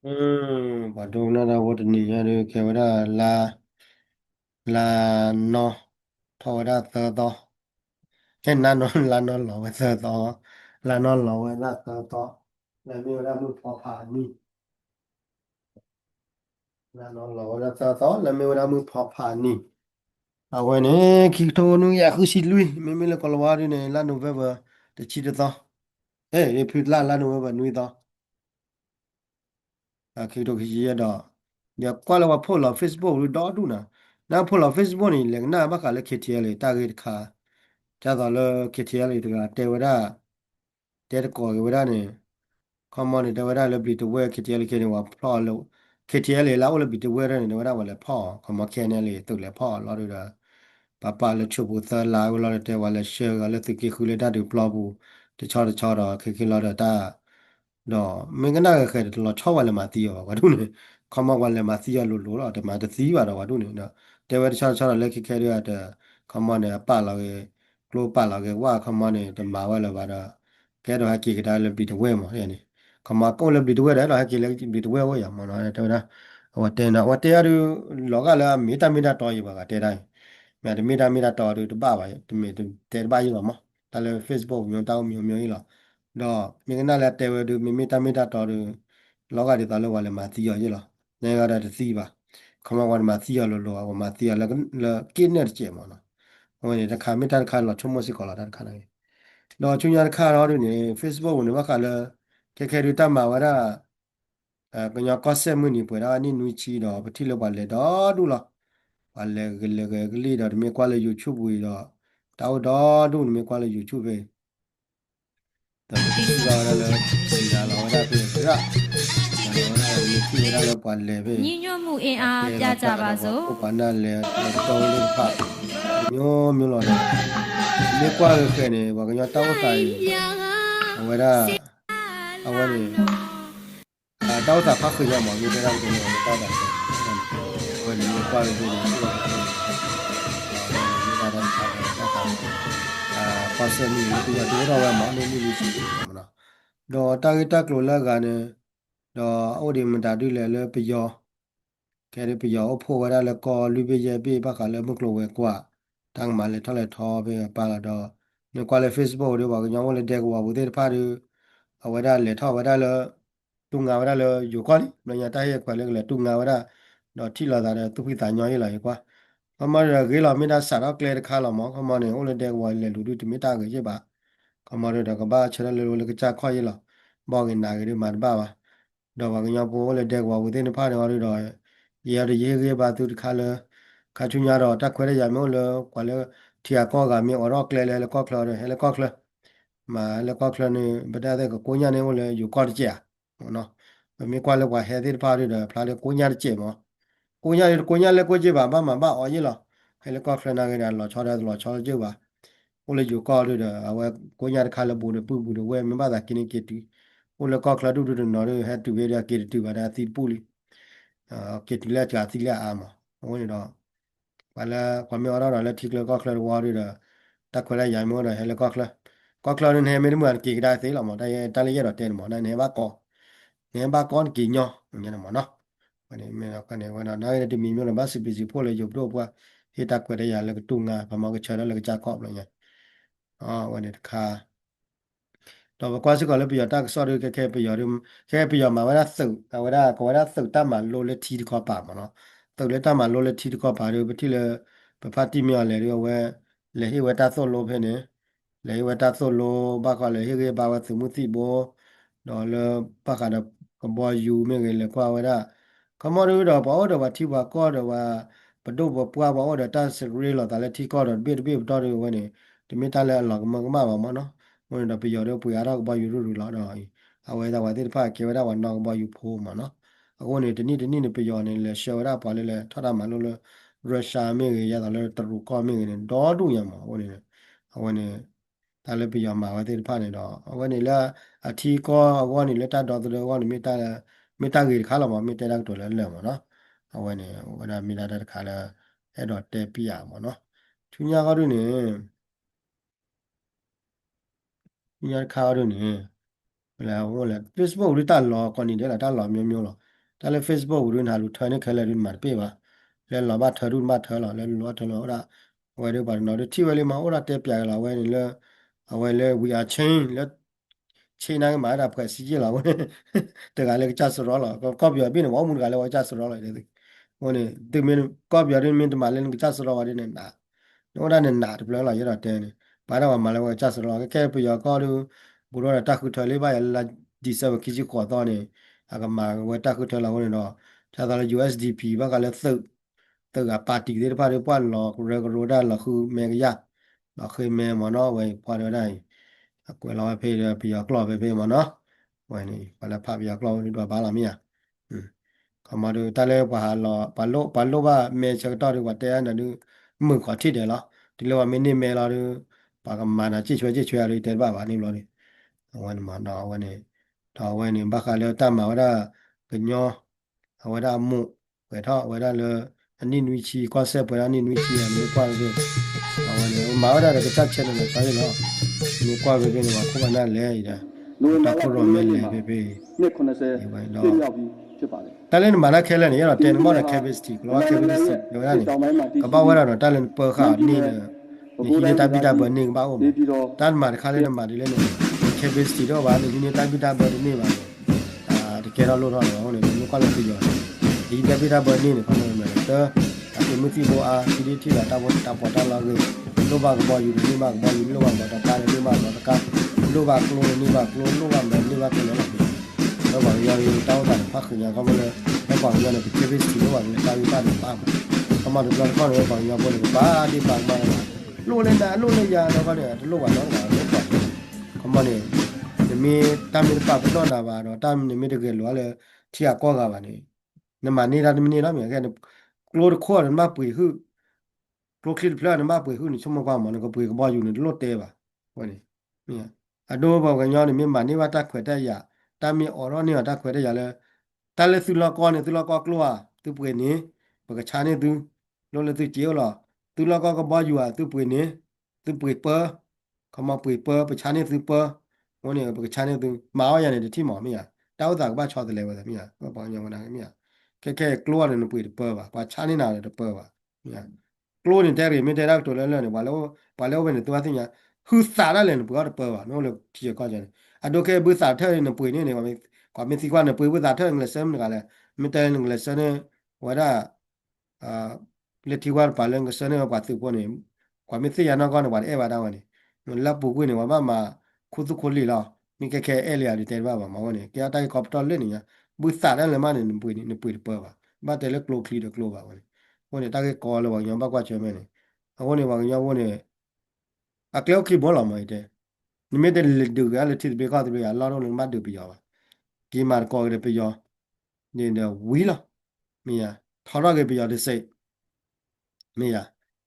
Badona what near Kevada la no Tovada third can none la no low with third la no low with that third la me that move papa me la no low that third la me that move papa me I went eh Kito no Yakushi Louis Mimila Colwari in La November the cheetah eh if you la November Nuida Kito Kishia ya kwala wa pola Facebook လို့တော့တူနာနာပိုလာ Facebook นี่လေနာဘကလည်းခက်တယ်လေတာဂက်ခါကြတော့လေခက်တယ်လေတကတေဝရတဲကောဝရနေคอมมอนเดวดาเลบิตเวคิเทียเลเคนี่ว่าพ่อโลคิเทียเลแล้วเลบิตเวเรนี่เดวดาว่าเลพ่อคอมมอนแค่เนี่ยเลยตุเลพ่อรอดูดาปาเลชุบุตลาวลอเตว่าเลเชอร์เลติกิคุเลดาดูปลอบูตะชอดคิลอดาတော့မင်္ဂနာခဲတယ်တော့6ဝါလည်းမသိရပါဘာလို့လဲခမဝါလည်းမသိရလို့တော့ဒီမှာတသိပါတော့ဘာလို့လဲနော်တဲဝဲတခြားလက်ခဲရတဲ့ခမနဲ့ပါလာရဲ့ကလိုပါလာရဲ့ဝါခမနဲ့တမာဝဲလည်းပါတော့ကဲတော့ဟာကြည့်ကြတယ်ပြီးတော့ဝဲမှာတဲ့ခမကောလည်းပြီးတော့ဝဲတယ်တော့ဟာကြည့်လည်းပြီးတော့ဝဲဝဲရမှာနော်တဲ့နော်ဟိုတဲနော်ဟိုတဲရလောကလည်းမီတာတော်ရပါကတဲတိုင်းမြတ်မီတာတော်တယ်တပါပါရဲ့တဲပါရပါမတယ်လည်း Facebook မျိုးတောင်းမျိုးကြီးလားတော့မင်းကလည်းတဲဝဲသူမီတာတော်တယ်လောကတွေတော်လောက်လည်းမသိရရလားနေရတဲ့သိပါခမကတော့မသိရလို့မသိရလည်းကင်းနေကြမှာနော်ဟိုနေတခါမီတာခါတော့ချုံမစီကောလာတဲ့ခါနေတော့ချုံရခါတော့ဒီ Facebook ဝင်မှာခါလည်းခဲရတမှာဝရကညာကောဆက်မှုနေပွေတာနိနူချီတော့ပတိလောက်ပါလေတော့ဒူလားပါလေကလေးတော့ဒီမြေကွာလေ YouTube ဝီတော့တော့ဒူမြေကွာလေ YouTube ပဲတော့ဒီကရလည်းဒီလာတော့ဒါပြေပြရဒါတော့ဒီကြည့်ရတော့ပါလေပဲညီညွတ်မှုအင်အားပြကြပါစို့ဥပနာလေတော့လေးဖတ်မျိုးလောတယ်မြေကွာလေခဲနေဘာကညာတောက်ဆိုင်ဝရအဝနေတောက်တာဖတ်ခွင့်ရမှာဒီတော့ဒီတော့တောက်တာဝနေကွာလေဒီတော့ဒါတော့ပါစမီဒီတော့ဝမှာနေနေရှိတယ်မလားတော့တာဂက်တာကလိုလာကနေတော့အိုဒီမတာတူလေပယောကဲရပယောဖို့ဝရလေကောလူပရဲ့ပြပခါလေမကလိုဝဲကွာတန်းမလေထလက်ထောပဲပါလာတော့နေကွာလေ Facebook တွေပါကညောင်းလေတဲ့ကွာဘူးတဲ့ဖားတွေအဝရလေထောဝရလေတူငါဝရလေယူကောလညတာရဲ့ကွာလေတူငါဝရတော့ထိလာတာသူဖိတာညောင်းရလာကွာအမရဂေလာမီနာဆာတော့ကလေခါလာမောခမနေဟိုလေတဲ့ကွာလေလူတူတမီတာကြီးပါကမရတော့ကဘာချရလေလေကချခွာရလာဘောင်နာကြီးမှာပါပါတော့ဘာကညပိုးလေတဲ့ကွာဝတဲ့ဖားတယ်တော့ရေပါသူတခါလေခါချူညာတော့တက်ခွဲရရမျိုးလေကွာလေထီယာကောကမြေအော်တော့ကလေလေကောကလောဟဲလေကောကလမာလေကောကလနေဘဒတဲ့ကိုညာနေလေယူကောတကြနော်မြေကွာလေကွာဟဲတဲ့ဖားရတော့ဖလာလေကိုညာကြည့်မောကိုညာလေကိုကြည့်ပါဘာအော်ရလားဟဲလေကောကလနာကလည်းလောချောတယ်လောချောကြည့်ပါဟိုလေယူကောရတော့အဝဲကိုညာတခါလေဘူးဝဲမဘာသာကိနေကတီဟိုလေကောကလတူနော်ဟဲတူဝဲရကီတူပါဒါတီပူလီကတိလက်ကြတိလက်အားမဟိုနေတော့ဘာလဲကွန်မြူတာတော့လက်ထိကလကောကလဝါရီတော့တက်ခွဲလိုက်ရိုင်မောတော့ဟဲလကောကလနေမေမန်ကီကဒါသေးလာမတိုင်တလေးရတော့တဲမနော်နေဘာကောနေဘာကောကီညောညနေမနော်วันนี้ไม่เรากันเนี่ยวันนั้นนายที่มีမျိုးဘာစီပီစီဖို့လေရုပ်တော့ဘွားဟိတက်ခွဲရလည်းတူငါဘာမှကချရလည်းကြာကောက်လို့ညวันนี้တခါတော့ကွာစကလည်းပြတာဆော်ရခဲပြရခဲပြမှာဝရသုတ်ဝရကဝရသုတ်တမှာလိုလက်တီတခေါ်ပါမနော်သုတ်လက်တမှာလိုလက်တီတခေါ်ပါရပတိလေပဖတ်တိမြော်လေရဝဲလေဟိဝတာဆောလိုဖဲနေလေဝတာဆောလိုဘာကလေဟိကေဘာဝသမှုတိဘောတော့လေပခါတော့ကဘောယူမြေလေကွာဝရကမောရတော့ဘောတော့ဘာတိဘာကောတော့ဘာဘဒုဘပွားဘောတော့တတ်စရီလောတာလေတီကောတော့ဘေတော့ရဝဲနေဒီမီတာလေလောကမကမပါမနော်ဝင်တော့ပြရတော့ပွေရတော့ဘာယူရလာတော့အဝဲတော့ဝတဲ့ဖာကေဝရဝနောက်ဘာယူဖိုးမှာနော်အခုနေတနေ့နေပြရနေလေရှောရပါလေလေထတာမှလို့လေရုရှားမြေရတော့လေတရူကောမြေနေတော့တူရမှာဟိုနေအဝဲနေတာလည်းပြရမှာဝတဲ့ဖာနေတော့အဝဲနေလားအထီကောအဝဲနေလက်တတော်တော်ကနေမီတာကြီးခါလာမှာမီတာတော့လဲလဲမှာနော်အဝဲနေဝဒမီတာတခါလဲအဲ့တော့တဲပြရမှာနော်သူညာကားတို့နေညာခါတို့နေဟလာဟိုလာ Facebook လေးတက်လောကွန်နေတယ်လားတက်လောမျိုးလား ta le Facebook ru na lu thane khale ru ma pe ba le la ba tharu ma thala le lo thalo ora we de ba no de ti we le ma ora te pya la we ni le we le we are change le ချိန်နိုင်မှာတာဖွဲ့စီကြလာဝင်တကလည်းကြဆရောလာကော့ပြပြနေဝမှုကလည်းဝကြဆရောလာတယ်ဟိုနေဒီမင်းကော့ပြရင်းမင်းတမလည်းကြဆရောဝရနေနာတော့ဒါနဲ့နာတပလာရတာတဲနေဘာတော့မှလည်းဝကြဆရောကဲပြရကောလူဘူရောတခုထလေးပါရလာဒီဆဘခကြီးခေါ်တော့နေအကမာဝတခုထလာဝင်တော့ဒါသာ USDP ဘာကလည်းသုတ်ကပါတီတွေပါရပွားလောရိုဒါလခုမေကရလခုမေမနောဝေပွားရတဲ့ အကွယ်လောဖေးပြရကလောပဲဖေးမနော်ဝိုင်းနေဘာလဲဖပြရကလောနေတော့ဘာလာမရကမတို့တလဲဘာလောဘာလို့ပါမေချက်တော့ဒီကတဲနနုမှုခထိတယ်လားဒီလိုမင်းနေမဲလာတော့ဘာကမာနာကြည့်ချွဲရတဲ့ဘာနေလို့နေဝိုင်းမှာတော့ဝိုင်းနေတော့ဝိုင်းနေဘာခါလဲတမဝရကညောဝရမှုဝဲတော့ဝရလဲအနိနွီချီကွန်ဆပ်ပရအနိနွီချီအမျိုးကွာလို့ဝိုင်းနေမာဝရကစက်ချက်နေဆိုင်လို့ဒီကွာပဲနေမှာခုမနာလဲရတာ နိုဝင်ဘာ တ လ ခု 9 တော့မဲ ရက် လဲ နေ့မှာ ပဲပဲ နှစ်80 ဒီပိုင်းတော့ ပြည့်မြောက်ပြီးဖြစ်ပါတယ် တလင်းမာလာခဲလဲနေရတော့တယ်မော်ရခဲဘစ်တီကလောခဲဘစ်တီရောရနေ တောင်ပိုင်းမှာတည် က ရှိ ပောက်ဝရတော့တလင်းပေါ်ခါနေနေဒီနေ့တပိတာဘနေပါဦး နေပြည်တော် တန်မာခါလဲမာဒီလဲနေခဲဘစ်တီတော့ဘာနေဒီနေ့တပိတာဘနေပါဒီကဲတော့လို့တော့ဟိုနေလူကလည်းပြရောဒီတပိတာဘနေနေခမေမယ်တော့ဒီမတိဘောအာဒီတီလာတာဘောတာလာကြီးလိုဘာကဘောယူဒီဘာကဘောယူလိုဘာတော့တာလေဘာတော့ကလိုဘာကလိုနေဘာကလိုလိုဘာမယ်လိုဘာကလိုတော့ဘာရရတောင်းတာဖခင်ရကမလဲတော့ဘာရလဲဒီကေဗစ်တီလိုဘာလဲတာယူတာပါအမတို့ကတော့ဘာလဲဘာရဘောလဲဘာဒီဘာမှလိုလဲတာလိုလဲရတော့ဘာလဲဒီလိုဘာတော့ဘာလို့ပါကမနေဒီမီတမ်မီပါပတော့တာပါတော့တမ်မီမီတကယ်လောလဲထီရကောကပါနေနမနေတာဒီမီနေလားမြေကဲကလိုခေါ်ရမှာပွေဟုကလိုခလစ်ဖလာမှာပွေဟုနိချမကွာမနကပွေကဘာယူနေလို့တဲပါဟောနေမြင်အတိုးဘောကညောနေမြင်မနေဝတာခွဲတဲ့ရတမ်မီအော်ရောနေဝတာခွဲတဲ့ရလဲတလဲသူလကောနေသူလကောကလောသူပွေနေဘကချာနေသူလို့လေသူကြေလောသူလကောကဘာယူอ่ะသူပွေနေသူပွေပခမပွေပပချာနေသူပဟောနေဘကချာနေသူမာဝရနေတိမောမြင်တောက်တာကဘာချောတယ်လဲဝဲမြင်ဘာညောမနာမြင်ကဲကလောနေပွေပပါဘာချာနေနာလေပပါမြင် ကလိုနေတဲ့ရီမတဲ့တော့တော်လဲလဲနေဘာလို့ပဲနေသူအသိညာဟူစာရလဲနေဘောတော့ပါနော်လို့ကြည့်ကြကြတယ်အဒိုကေဘူစာထဲနေပွေနေပါမေကွာမစီကွာနေပွေဘူစာထဲငလဲဆမ်ကလည်းမတဲငလဲဆနေဝရအာလက်တီဝါပါလငဆနေပါသူပေါ်နေကွာမစီရနာကောနေပါအဲပါတော့နေလပ်ပူကွနေဝမခုသူခိုလီလာမိကခဲအဲလျာဒီတဲပါပါမောနေကြတိုင်ကော်ပတာလဲနေညာဘူစာရလဲမနေပွေနေပွေပါဘာတဲလဲကလိုကလီတော့ကလိုပါဝင်ဟိုနေတာကေကောလောညံပါကွာချဲမဲနေအခုနေပါညောနေအကလောက်ကီဘောလာမိုက်တဲ့နိမိတ်တဲ့လက်ဒူကလည်းတိဘေကတဘေအလာတော့လည်းမတ်ဒူပြရောဒီမာကောရပြရောနေဝီလာမီယာထော်ရကပြရောဒီစိတ်မီယာ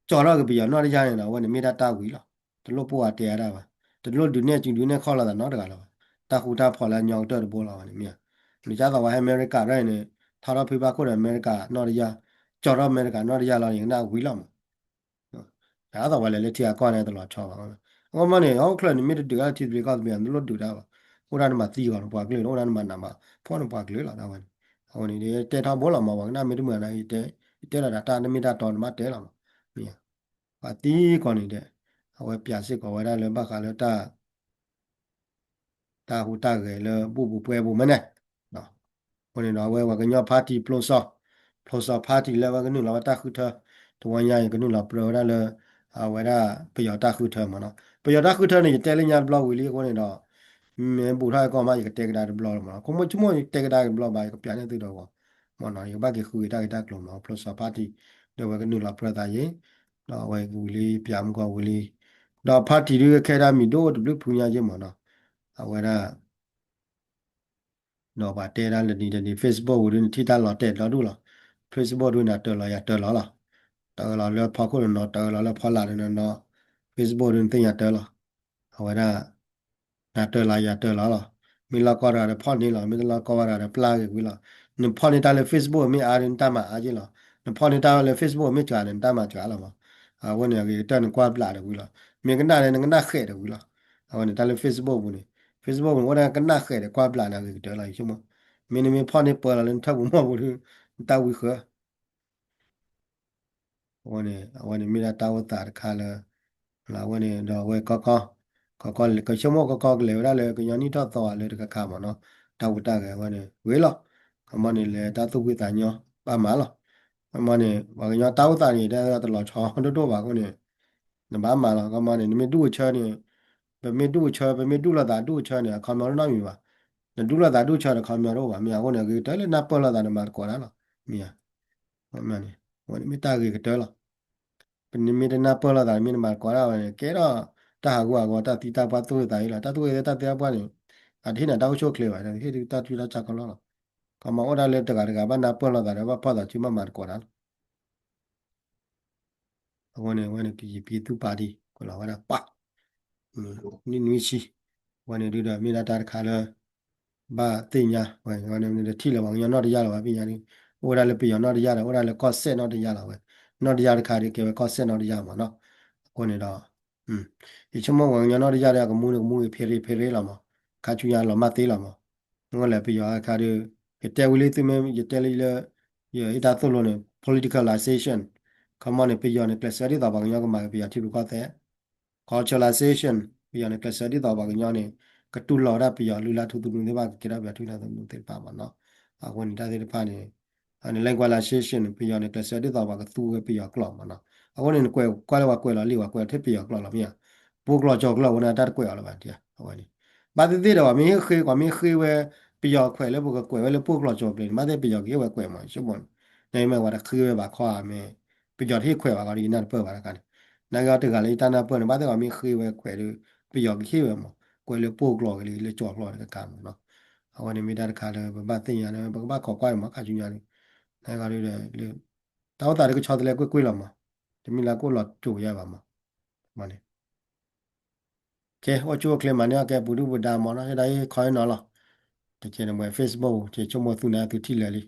ကြော်ရကပြရောနော်ရရနေတာဝနေမီတာတာဝီလာတလို့ပို့အတရားတာပါတလို့ဒူနေကျူဒူနေခေါ်လာတာနော်တကလားတာခူတာဖော်လာညောင်တော့ဘောလာပါနေမီယာမိကြတော့ဝဟအမေရိကရိုင်းနေထော်ရဖေးပါကိုအမေရိကနော်ရကြော်ရအမေရိကနော်ရလာရင်နာဝီလာဒါတော့ဝလည်းလက်ထက်ကွာနေတယ်လို့ချောပါဘူး။အော်မနေအောက်ခလနိမိတ်တူကတိပြေကမြန်လို့တူတာပါ။ဟိုရနမှာတီးကောပွားကလေးဟိုရနမှာနာမှာဖောင်းပွားကလေးလာတော့ဝင်။ဟိုနေတဲထားဘောလာမှာပါနာမီတမနာတဲလာတာနမီတာတော်မှာတဲလာမှာ။မြင်။ပါတီးကောနေတဲ့ဟိုပြစစ်ကောဝရလည်းဘခါလည်းတာဟူတာကလေးပူပွဲဘူးမနဲ့။နော်။ဟိုနေတော့ဝကညောပါတီပလောဆောပါတီလည်းဝကနုလာတာခုထတဝန်ရရင်ကနုလာပရောရလည်းဝရပယောတာခုထမနော်ပယောတာခုထနေတဲလညာဘလော့ဝီလီကိုနေတော့မင်းဘူထားကောမရကတဲကတာဘလော့မနော်ကိုမချမတဲကတာဘလော့ပါကပြန်နေသေးတော့မနော်ရပါကခူတာကတာကလုံးနော်ပလောဆောပါတီတော့ဝကနုလာပရတာရင်တော့ဝဲဝီလီပြန်ကောဝီလီတော့ပါတီရခဲတာမီတော့ဘလဖူညာချင်းမနော်ဝရနော်ပါတဲရလနီတနီ Facebook ဝင်ထိတာလော်တဲလော်ဒူလော Facebook ဝင်တာတော်လော်ရတော်လော်လားတော်လော်လော်ဖောက်ခုနော်တော်လော်လော်ဖောက်လာတယ်နော် Facebook ဝင်တင်ရတော်လော်ဟောရနာတော်လာရတော်လော်လားမီလာကောရာဖောက်နေလားမီလာကောရာပလာကေကွီလားနဖောက်နေတာလေ Facebook မီအာရင်တမအားကြီးလားနဖောက်နေတာလေ Facebook မီချာတယ်တမချာလားမဝန်ရကေတန်ကွာပလာတယ်ကွီလားမီကနာလည်းငနာခဲတယ်ကွီလားဟောနေတာလေ Facebook ဝင် Facebook ဝင်ဝရကနာခဲတယ်ကွာပလာနာကေတော်လာရှုမ mini mi pha ni pa la len tha bu ma bu ta wi kha wani mi la ta wa ta kha la la wani do we ko le ko chomo ko le ra le ko yani ta to le ka kha ma no ta wu ta ga wani we lo ka ma ni le ta tu wi ta nyo pa ma lo ma ni wa ga ta wu ta ni da ta lo cha do ba ko ni na ba ma lo ka ma ni mi du cha ni be mi du cha be mi du la ta du cha ni ka ma lo na mi ba na du la ta du cha ka ma ro ba mi ya ko ni ke ta le na pa la ta na ma ko la lo mi ya ma ni wani mi ta ke ta lo ပနိမိတနာပေါ်လာတာမိနမကောရာပဲကဲတော့တာဟာကွာကောတာတီတာပါတူတာရလာတာတူရတာတဲ့ပွားနေအထိနာတောက်ချိုကလေးပါတယ်ဟိတာတူတာချကလောကမအော်ဒါလက်တကရကဘာနာပေါ်လာတာဘာပါတာချီမမကောရာဝနေပြည်သူပါတီကိုလာဝရပါနိရှိဝနေဒီတော့မိလာတာခါလဲဘာတင်ညာဝနေထီလောင်ရတော့ရလာပါပညာနေဟိုဒါလည်းပြရတော့ရလာဟိုဒါလည်းကော့ဆက်တော့ရလာပဲတော့ရတဲ့ခါဒီကဲကော့ဆက်တော့ရမှာနော်ကိုနေတော့ ဒီချမောဝင်ရတော့ရတဲ့ကမူဖေးလာမှာခါချူရလာမသေးလာမှာငေါလည်းပြရခါဒီတဲဝလေးသူမဲရတဲလေးလေရအတာသလို့နေ politicalization ကမနေပြရနေ class ရီတော့ဘာညကမှာပြရတိလူကတဲ့ culturalization ပြရနေ class ရီတော့ဘာညနေကတူလော်ရပြရလူလာထူတူနေပါကြရပြထူလာတူနေပါမှာနော်အခုနေတာတဲ့ဖာနေအနေ lingualization ပြရနေ class ရီတော့ဘာကသူပြရကလော်မှာနော်အခုနေကွဲလာလီဝကွဲထပြရကလော်လာမြပိုကလောကြောကလောဝနာတတ်ကွဲလာပါတရားဟောဒီဘာတိတဲ့တော့မင်းခေကမင်းခေဝဲပြရခွဲလဲပိုကကွဲဝဲလဲပိုကလောကြောပလေမတဲ့ပြရကေဝဲကွဲမှာရှုံမနေမဲ့ဝါခေဝဲပါခွာမယ်ပြရထိခွဲပါကဒီနာပွဲပါကန်နိုင်ငံတကလေးတနာပွဲမတဲ့ကမင်းခေဝဲခွဲလို့ပြရခေဝဲမှာကွဲလဲပိုကလောကလေးလဲကြောကလောကကန်နော်ဟောဒီမိတာတခါလဲဘာတင်ရတယ်ဘာခေါ်ကွဲမှာခါချူညာလေးနိုင်ငံလေးလေတောက်တာတကချောတယ်လဲကွဲလာမှာဒီမီလာကိုလောကြိုရပါမှာမနေကဲဟောချိုကလေမညာကဲဘူဒူဘူဒါမော်နော်ဒါရေးခေါင်းနော်လားတကယ်တော့ Facebook ချေချုံမသူနာသူထိလေလီ